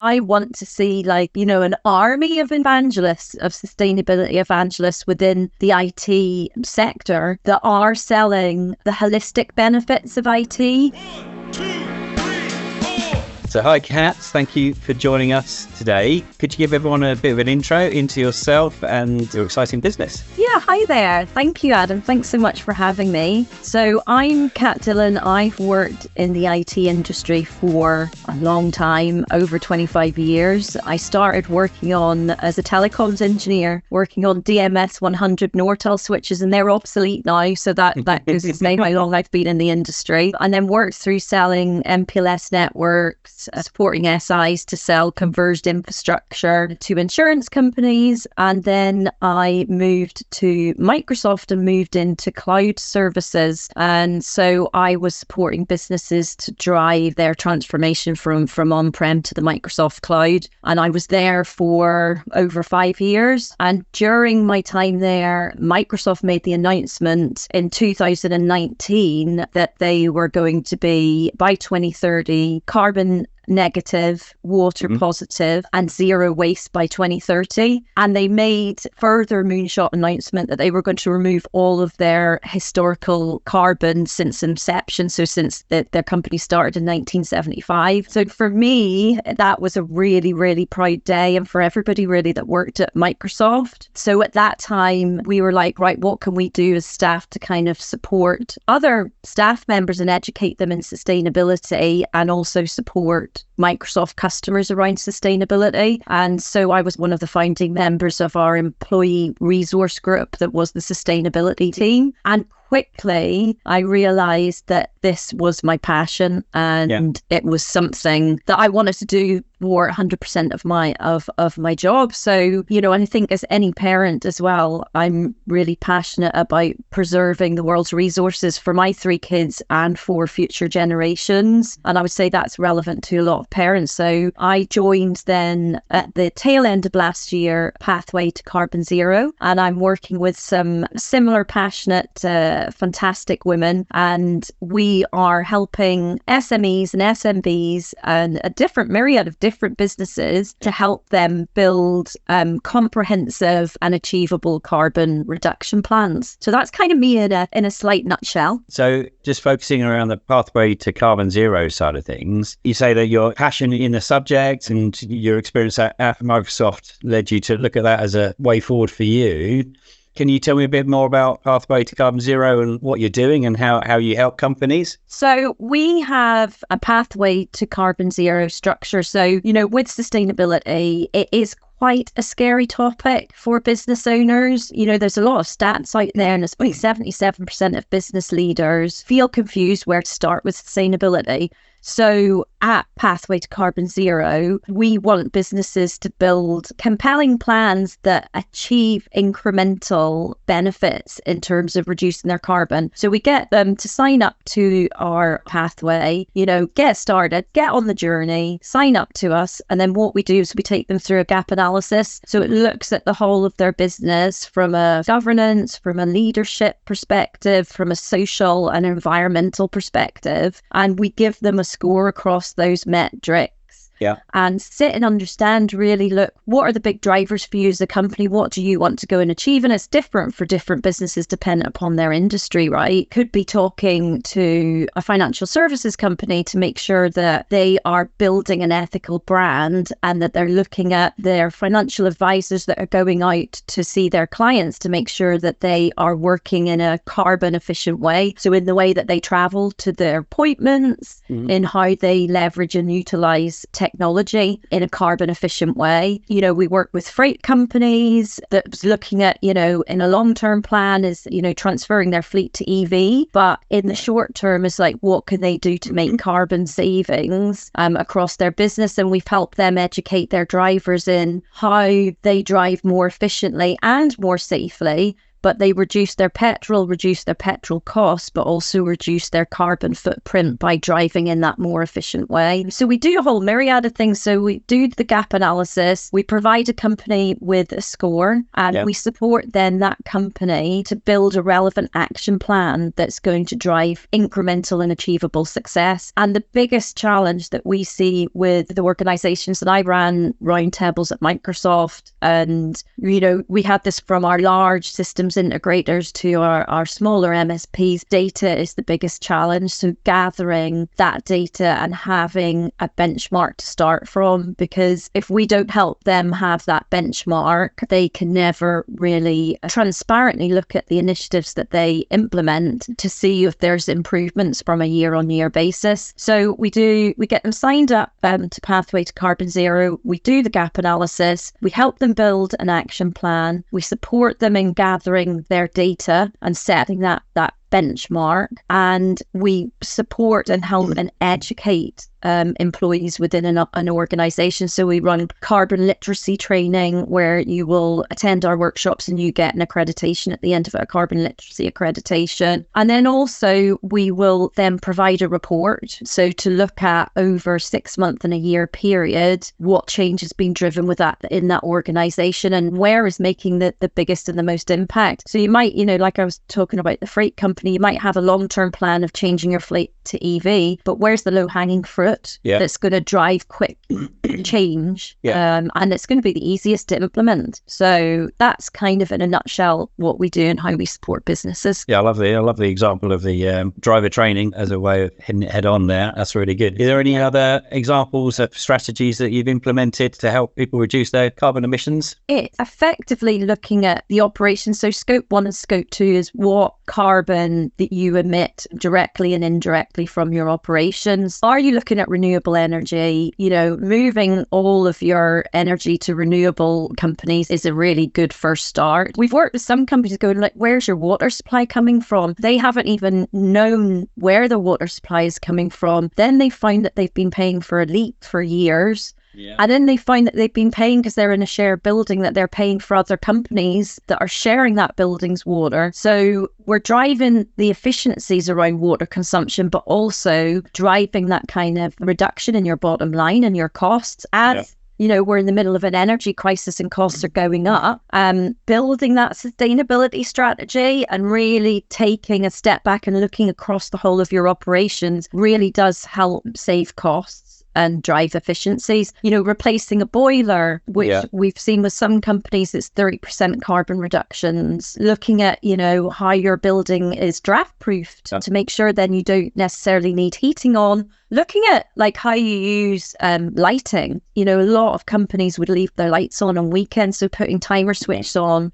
I want to see an army of evangelists, of sustainability evangelists within the IT sector that are selling the holistic benefits of IT. 1, 2, 3, 4. So hi Kat, thank you for joining us today. Could you give everyone a bit of an intro into yourself and your exciting business? Yeah, hi there. Thank you, Adam. Thanks so much for having me. So I'm Cat Dillon. I've worked in the IT industry for a long time, over 25 years. I started working as a telecoms engineer, working on DMS 100 Nortel switches, and they're obsolete now. So that goes to say how long I've been in the industry. And then worked through selling MPLS networks, supporting SIs to sell converged infrastructure to insurance companies. And then I moved to Microsoft and moved into cloud services. And so I was supporting businesses to drive their transformation from on-prem to the Microsoft cloud. And I was there for over 5 years. And during my time there, Microsoft made the announcement in 2019 that they were going to be, by 2030, carbon negative, water positive, and zero waste by 2030. And they made further moonshot announcement that they were going to remove all of their historical carbon since inception, so since their company started in 1975. So for me, that was a really, really proud day, and for everybody really that worked at Microsoft. So at that time, we were like, right, what can we do as staff to kind of support other staff members and educate them in sustainability, and also support Microsoft customers around sustainability? And so I was one of the founding members of our employee resource group that was the sustainability team. And quickly, I realized that this was my passion, and it was something that I wanted to do for 100% of my job. So, and I think as any parent as well, I'm really passionate about preserving the world's resources for my 3 kids and for future generations. And I would say that's relevant to a lot of parents. So I joined then at the tail end of last year, Pathway to Carbon Zero, and I'm working with some similar passionate, fantastic women, and we are helping SMEs and SMBs and a different myriad of different businesses to help them build comprehensive and achievable carbon reduction plans. So that's kind of me in a slight nutshell. So just focusing around the pathway to carbon zero side of things, you say that your passion in the subject and your experience at Microsoft led you to look at that as a way forward for you. Can you tell me a bit more about Pathway to Carbon Zero and what you're doing and how you help companies? So we have a Pathway to Carbon Zero structure. So, with sustainability, it is quite a scary topic for business owners. There's a lot of stats out there, and it's only 77% of business leaders feel confused where to start with sustainability. So at Pathway to Carbon Zero, we want businesses to build compelling plans that achieve incremental benefits in terms of reducing their carbon. So we get them to sign up to our pathway, get started, get on the journey, sign up to us. And then what we do is we take them through a gap analysis. So it looks at the whole of their business from a governance, from a leadership perspective, from a social and environmental perspective. And we give them a score across those metrics. And sit and understand, really look, what are the big drivers for you as a company? What do you want to go and achieve? And it's different for different businesses dependent upon their industry, right? Could be talking to a financial services company to make sure that they are building an ethical brand, and that they're looking at their financial advisors that are going out to see their clients to make sure that they are working in a carbon efficient way. So in the way that they travel to their appointments, in how they leverage and utilize technology in a carbon efficient way. We work with freight companies that's looking at, in a long-term plan is, transferring their fleet to EV, but in the short term is like, what can they do to make carbon savings across their business? And we've helped them educate their drivers in how they drive more efficiently and more safely, but they reduce their petrol costs, but also reduce their carbon footprint by driving in that more efficient way. So we do a whole myriad of things. So we do the gap analysis, we provide a company with a score, and we support then that company to build a relevant action plan that's going to drive incremental and achievable success. And the biggest challenge that we see with the organizations that I ran roundtables at Microsoft, and we had this from our large systems integrators to our smaller MSPs, data is the biggest challenge. So gathering that data and having a benchmark to start from, because if we don't help them have that benchmark, they can never really transparently look at the initiatives that they implement to see if there's improvements from a year-on-year basis. So we get them signed up to Pathway to Carbon Zero. We do the gap analysis. We help them build an action plan. We support them in gathering their data and setting that benchmark, and we support and help and educate employees within an organization. So we run carbon literacy training where you will attend our workshops and you get an accreditation at the end of it, a carbon literacy accreditation. And then also we will then provide a report. So to look at over 6 month and a year period, what change has been driven with that in that organization and where is making the biggest and the most impact. So you might, like I was talking about the freight company, you might have a long-term plan of changing your fleet to EV, but where's the low-hanging fruit that's going to drive quick change? And it's going to be the easiest to implement. So that's kind of in a nutshell what we do and how we support businesses. I love the example of the driver training as a way of hitting it head on there. That's really good. Is there any other examples of strategies that you've implemented to help people reduce their carbon emissions? It's effectively looking at the operations. So scope 1 and scope 2 is what carbon that you emit directly and indirectly from your operations. Are you looking at renewable energy? Moving all of your energy to renewable companies is a really good first start. We've worked with some companies going like, where's your water supply coming from? They haven't even known where the water supply is coming from. Then they find that they've been paying for a leak for years. And then they find that they've been paying, because they're in a shared building, that they're paying for other companies that are sharing that building's water. So we're driving the efficiencies around water consumption, but also driving that kind of reduction in your bottom line and your costs as we're in the middle of an energy crisis and costs are going up. Building that sustainability strategy and really taking a step back and looking across the whole of your operations really does help save costs and drive efficiencies. Replacing a boiler, which we've seen with some companies, it's 30% carbon reductions. Looking at, how your building is draft proofed to make sure then you don't necessarily need heating on. Looking at like how you use lighting, a lot of companies would leave their lights on weekends, so putting timer switches on.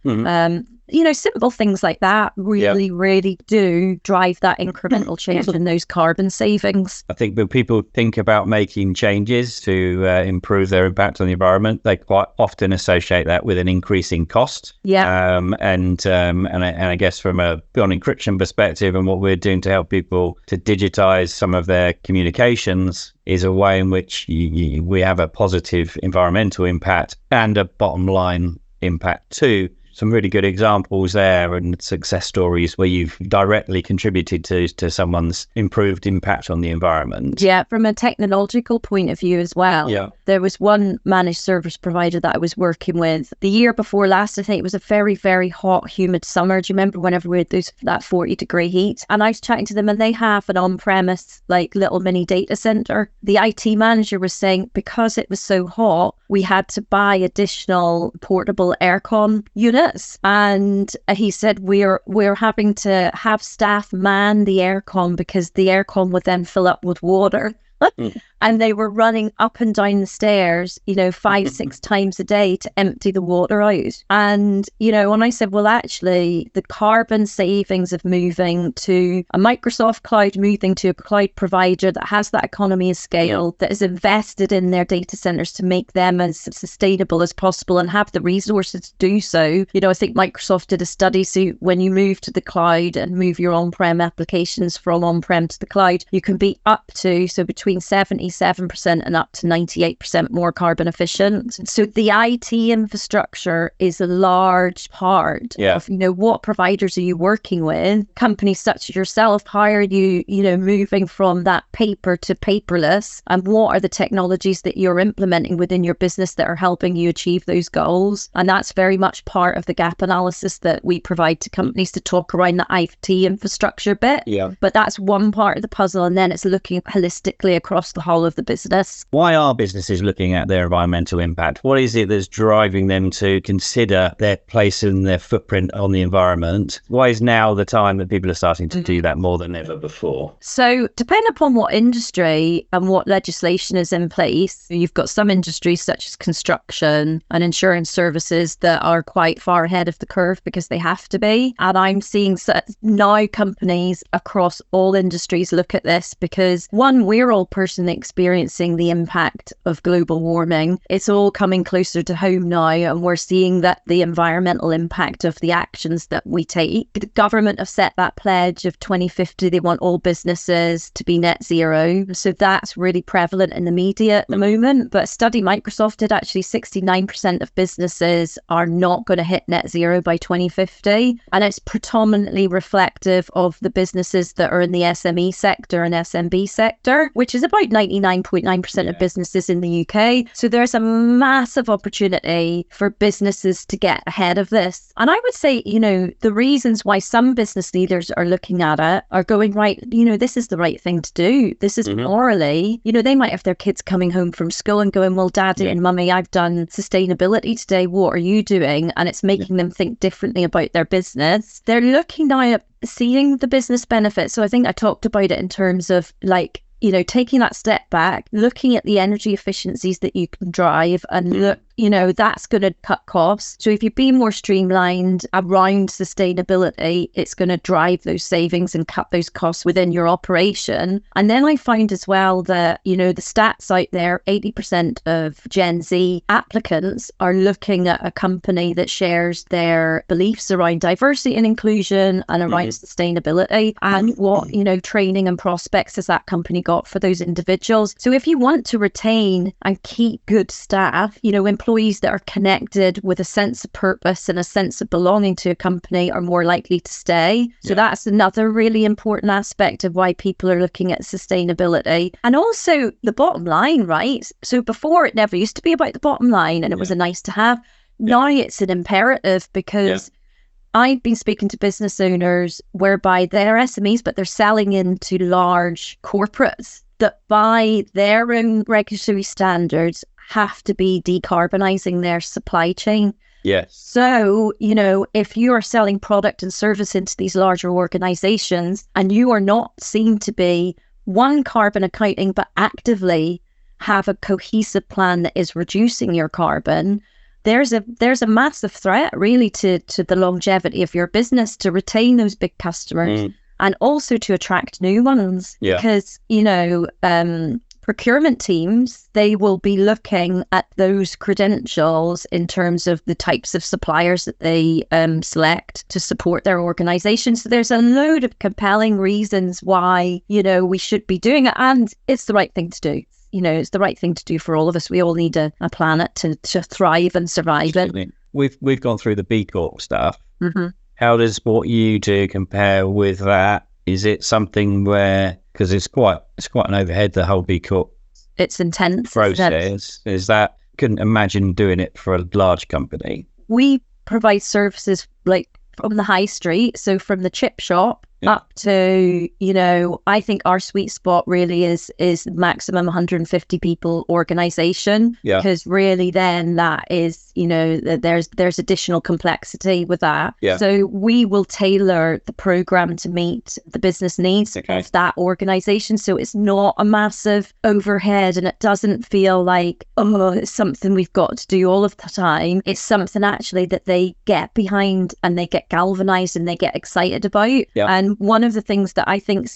Simple things like that really do drive that incremental change in those carbon savings. I think when people think about making changes to improve their impact on the environment, they quite often associate that with an increasing cost. And I guess from a beyond encryption perspective and what we're doing to help people to digitize some of their communications is a way in which we have a positive environmental impact and a bottom line impact too. Some really good examples there and success stories where you've directly contributed to someone's improved impact on the environment. From a technological point of view as well. There was one managed service provider that I was working with the year before last. I think it was a very, very hot, humid summer. Do you remember whenever we had that 40-degree heat? And I was chatting to them, and they have an on-premise like little mini data center. The IT manager was saying because it was so hot, we had to buy additional portable aircon units. And he said we're having to have staff man the aircon because the aircon would then fill up with water. And they were running up and down the stairs, 5-6 times a day to empty the water out. And, when I said, well, actually, the carbon savings of moving to a Microsoft cloud, moving to a cloud provider that has that economy of scale, that is invested in their data centers to make them as sustainable as possible and have the resources to do so. I think Microsoft did a study. So when you move to the cloud and move your on-prem applications from on-prem to the cloud, you can be up to, so between 70 97% and up to 98% more carbon efficient. So the IT infrastructure is a large part of, what providers are you working with? Companies such as yourself, how are you, moving from that paper to paperless? And what are the technologies that you're implementing within your business that are helping you achieve those goals? And that's very much part of the gap analysis that we provide to companies to talk around the IT infrastructure bit. Yeah. But that's one part of the puzzle. And then it's looking holistically across the whole of the business. Why are businesses looking at their environmental impact? What is it that's driving them to consider their place and their footprint on the environment? Why is now the time that people are starting to do that more than ever before? So depending upon what industry and what legislation is in place, you've got some industries such as construction and insurance services that are quite far ahead of the curve because they have to be. And I'm seeing now companies across all industries look at this because, one, we're all personally experiencing the impact of global warming. It's all coming closer to home now, and we're seeing that the environmental impact of the actions that we take. The government have set that pledge of 2050. They want all businesses to be net zero. So that's really prevalent in the media at the moment. But a study Microsoft did, actually 69% of businesses are not going to hit net zero by 2050. And it's predominantly reflective of the businesses that are in the SME sector and SMB sector, which is about 99.9% of businesses in the UK. So there's a massive opportunity for businesses to get ahead of this. And I would say, the reasons why some business leaders are looking at it are going, right, this is the right thing to do. This is morally, they might have their kids coming home from school and going, well, Daddy and Mummy, I've done sustainability today. What are you doing? And it's making them think differently about their business. They're looking now at seeing the business benefits. So I think I talked about it in terms of taking that step back, looking at the energy efficiencies that you can drive and look, that's going to cut costs. So if you be more streamlined around sustainability, it's going to drive those savings and cut those costs within your operation. And then I find as well that, the stats out there, 80% of Gen Z applicants are looking at a company that shares their beliefs around diversity and inclusion and around sustainability, and what, training and prospects has that company got for those individuals. So if you want to retain and keep good staff, employees that are connected with a sense of purpose and a sense of belonging to a company are more likely to stay. So that's another really important aspect of why people are looking at sustainability. And also the bottom line, right? So before, it never used to be about the bottom line and it was a nice to have. Now it's an imperative because I've been speaking to business owners whereby they're SMEs, but they're selling into large corporates that by their own regulatory standards have to be decarbonising their supply chain. Yes. So, if you are selling product and service into these larger organisations and you are not seen to be, one, carbon accounting, but actively have a cohesive plan that is reducing your carbon, there's a massive threat really to the longevity of your business, to retain those big customers and also to attract new ones. Because, procurement teams, they will be looking at those credentials in terms of the types of suppliers that they select to support their organization. So there's a load of compelling reasons why, we should be doing it. And it's the right thing to do. It's the right thing to do for all of us. We all need a planet to thrive and survive in. We've gone through the B Corp stuff. How does what you do compare with that? Is it something where, because it's quite an overhead, the whole B Corp it's intense process. Is that, couldn't imagine doing it for a large company. We provide services like from the high street, so from the chip shop up to, I think our sweet spot really is maximum 150 people organization. Because really then that is, there's additional complexity with that. So we will tailor the program to meet the business needs of that organization. So it's not a massive overhead and it doesn't feel like, it's something we've got to do all of the time. It's something actually that they get behind and they get galvanized and they get excited about. And one of the things that I think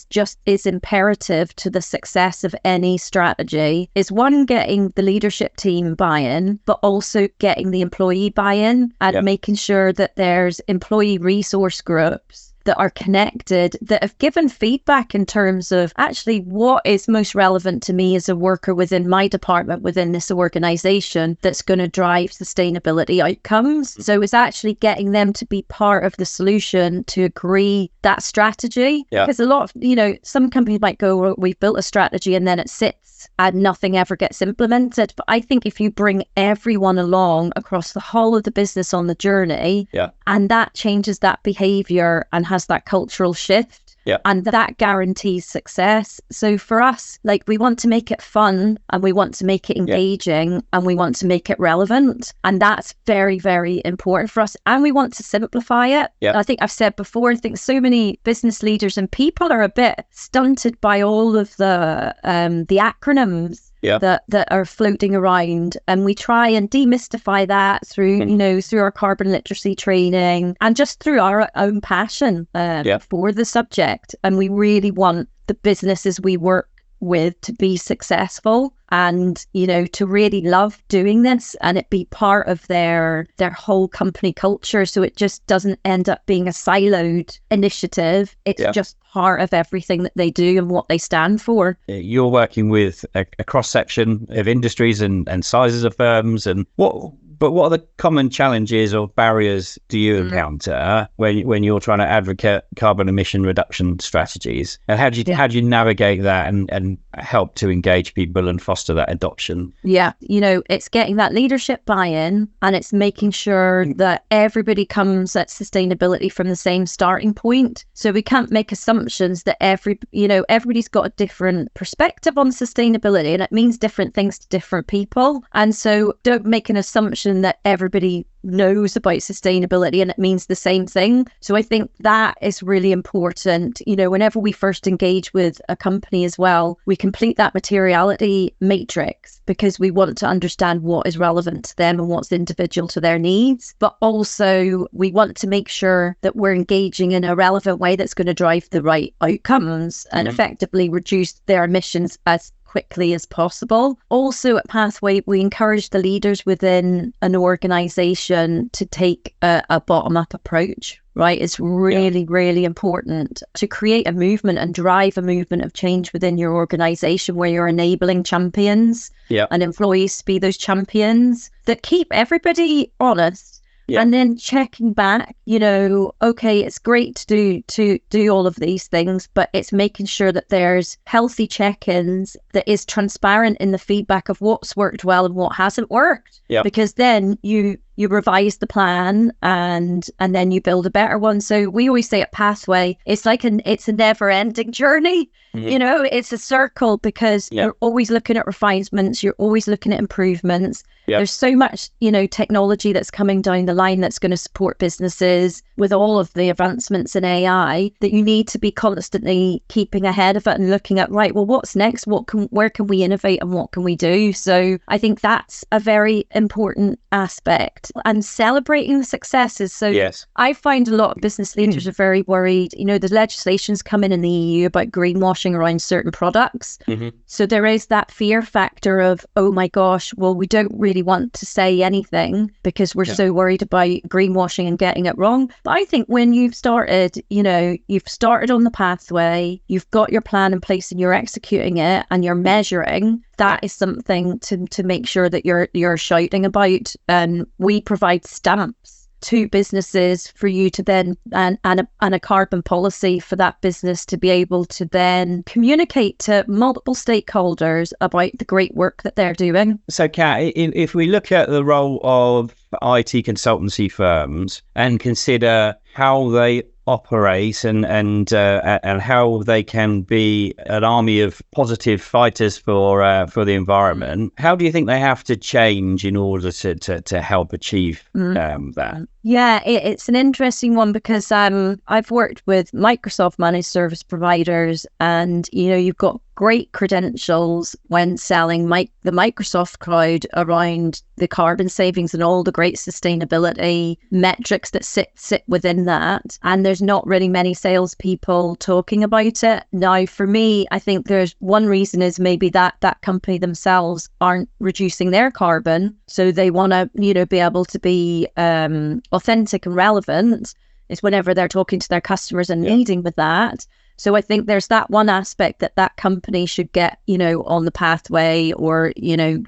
is imperative to the success of any strategy is, one, getting the leadership team buy-in, but also getting the employee buy-in and making sure that there's employee resource groups that are connected, that have given feedback in terms of actually what is most relevant to me as a worker within my department, within this organization, that's going to drive sustainability outcomes. So it's actually getting them to be part of the solution, to agree that strategy. Because a lot of, some companies might go, well, we've built a strategy and then it sits and nothing ever gets implemented. But I think if you bring everyone along across the whole of the business on the journey, and that changes that behavior and has that cultural shift, and that guarantees success. So for us, like, we want to make it fun, and we want to make it engaging, and we want to make it relevant. And that's very, very important for us. And we want to simplify it. I think I've said before, I think so many business leaders and people are a bit stunted by all of the acronyms that are floating around, and we try and demystify that through through our carbon literacy training and just through our own passion for the subject. And we really want the businesses we work with to be successful and to really love doing this, and it be part of their whole company culture, so it just doesn't end up being a siloed initiative. It's just part of everything that they do and what they stand for. You're working with a cross-section of industries and sizes of firms, and what are the common challenges or barriers do you encounter when you're trying to advocate carbon emission reduction strategies? And how do you navigate that and help to engage people and foster that adoption? It's getting that leadership buy-in, and it's making sure that everybody comes at sustainability from the same starting point. So we can't make assumptions that everybody's got a different perspective on sustainability, and it means different things to different people. And so don't make an assumption that everybody knows about sustainability and it means the same thing. So I think that is really important. Whenever we first engage with a company as well, we complete that materiality matrix because we want to understand what is relevant to them and what's individual to their needs. But also we want to make sure that we're engaging in a relevant way that's going to drive the right outcomes and effectively reduce their emissions as quickly as possible. Also at Pathway, we encourage the leaders within an organization to take a bottom-up approach, right? It's really, really important to create a movement and drive a movement of change within your organization where you're enabling champions and employees to be those champions that keep everybody honest. And then checking back, okay, it's great to do all of these things, but it's making sure that there's healthy check-ins, that is transparent in the feedback of what's worked well and what hasn't worked. Because then you revise the plan and then you build a better one. So we always say at Pathway, it's a never-ending journey. It's a circle because you're always looking at refinements, you're always looking at improvements. There's so much, technology that's coming down the line that's going to support businesses with all of the advancements in AI that you need to be constantly keeping ahead of it and looking at, right, well, what's next? Where can we innovate and what can we do? So I think that's a very important aspect, and celebrating the successes. So I find a lot of business leaders are very worried. The legislation's coming in the EU about greenwashing around certain products. So there is that fear factor of, oh my gosh, well, we don't really want to say anything because we're so worried about greenwashing and getting it wrong. But I think when you've started, you've started on the pathway, you've got your plan in place and you're executing it and you're measuring, that is something to make sure that you're shouting about. And we provide stamps to businesses for you to then and a carbon policy for that business to be able to then communicate to multiple stakeholders about the great work that they're doing. So Kat, if we look at the role of IT consultancy firms and consider how they operate and how they can be an army of positive fighters for the environment, how do you think they have to change in order to help achieve that? Yeah, it's an interesting one because I've worked with Microsoft managed service providers, and you've got great credentials when selling the Microsoft cloud around the carbon savings and all the great sustainability metrics that sit within that. And there's not really many salespeople talking about it. Now, for me, I think there's one reason is maybe that company themselves aren't reducing their carbon. So they want to, be able to be authentic and relevant is whenever they're talking to their customers and leading with that. So I think there's that one aspect that company should get, on the pathway, or,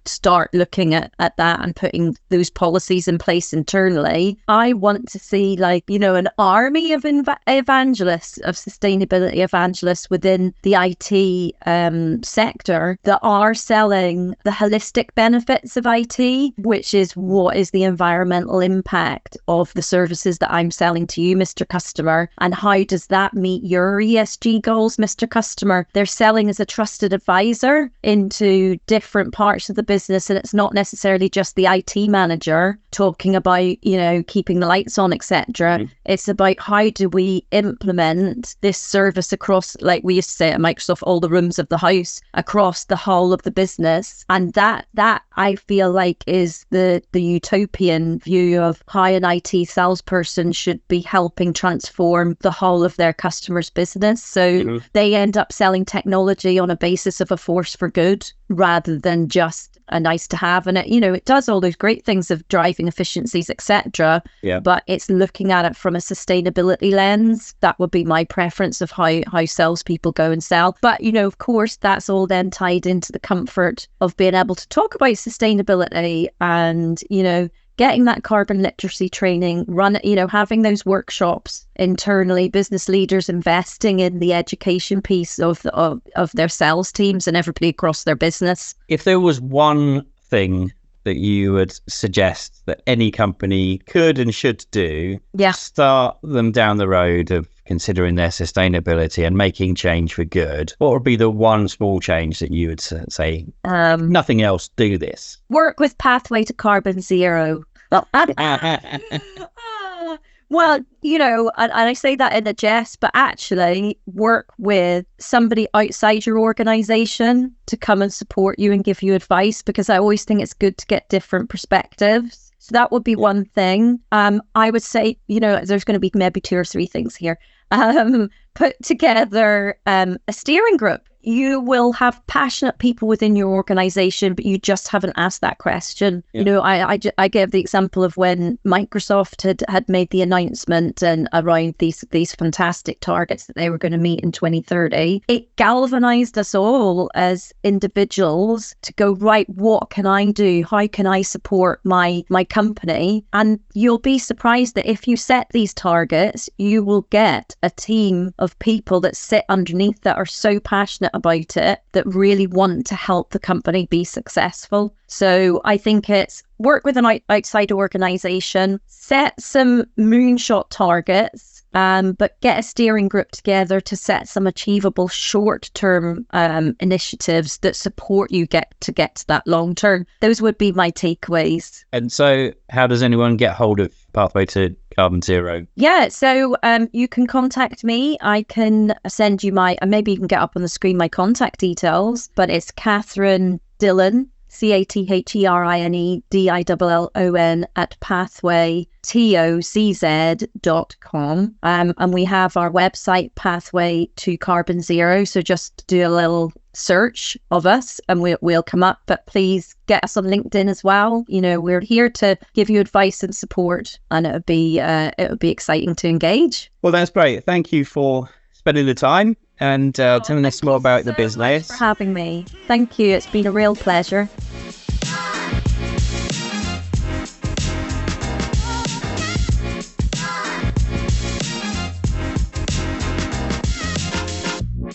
start looking at that and putting those policies in place internally. I want to see an army of evangelists, of sustainability evangelists within the IT sector that are selling the holistic benefits of IT, which is what is the environmental impact of the services that I'm selling to you, Mr. Customer, and how does that meet your ESG goals, Mr. Customer. They're selling as a trusted advisor into different parts of the business, and it's not necessarily just the IT manager talking about, keeping the lights on, etc. It's about how do we implement this service across, like we used to say at Microsoft, all the rooms of the house, across the whole of the business. And that I feel like is the utopian view of how an IT salesperson should be helping transform the whole of their customer's business. So they end up selling technology on a basis of a force for good rather than just a nice to have. And it does all those great things of driving efficiencies, etc. But it's looking at it from a sustainability lens. That would be my preference of how salespeople go and sell. But of course, that's all then tied into the comfort of being able to talk about sustainability and getting that carbon literacy training, having those workshops internally, business leaders investing in the education piece of their sales teams and everybody across their business. If there was one thing that you would suggest that any company could and should do to start them down the road of considering their sustainability and making change for good, what would be the one small change that you would say, nothing else, do this? Work with Pathway to Carbon Zero. Well, and I say that in a jest, but actually work with somebody outside your organization to come and support you and give you advice, because I always think it's good to get different perspectives. So that would be one thing. I would say, there's going to be maybe 2 or 3 things here. Put together a steering group. You will have passionate people within your organization, but you just haven't asked that question. I gave the example of when Microsoft had made the announcement and around these fantastic targets that they were going to meet in 2030. It galvanized us all as individuals to go, right, what can I do? How can I support my company? And you'll be surprised that if you set these targets, you will get a team of people that sit underneath that are so passionate about it, that really want to help the company be successful. So I think it's work with an outside organization, set some moonshot targets, but get a steering group together to set some achievable short-term initiatives that support you to get to that long-term. Those would be my takeaways. And so how does anyone get hold of Pathway to Carbon Zero? Yeah, so you can contact me. I can send you maybe you can get up on the screen my contact details, but it's Catherine Dillon, CatherineDillon at pathwaytocz.com. And we have our website, Pathway to Carbon Zero. So just do a little search of us and we'll come up. But please get us on LinkedIn as well. We're here to give you advice and support, and it would be exciting to engage. Well, that's great. Thank you for spending the time and telling us more about the business. Thank you for having me. Thank you. It's been a real pleasure.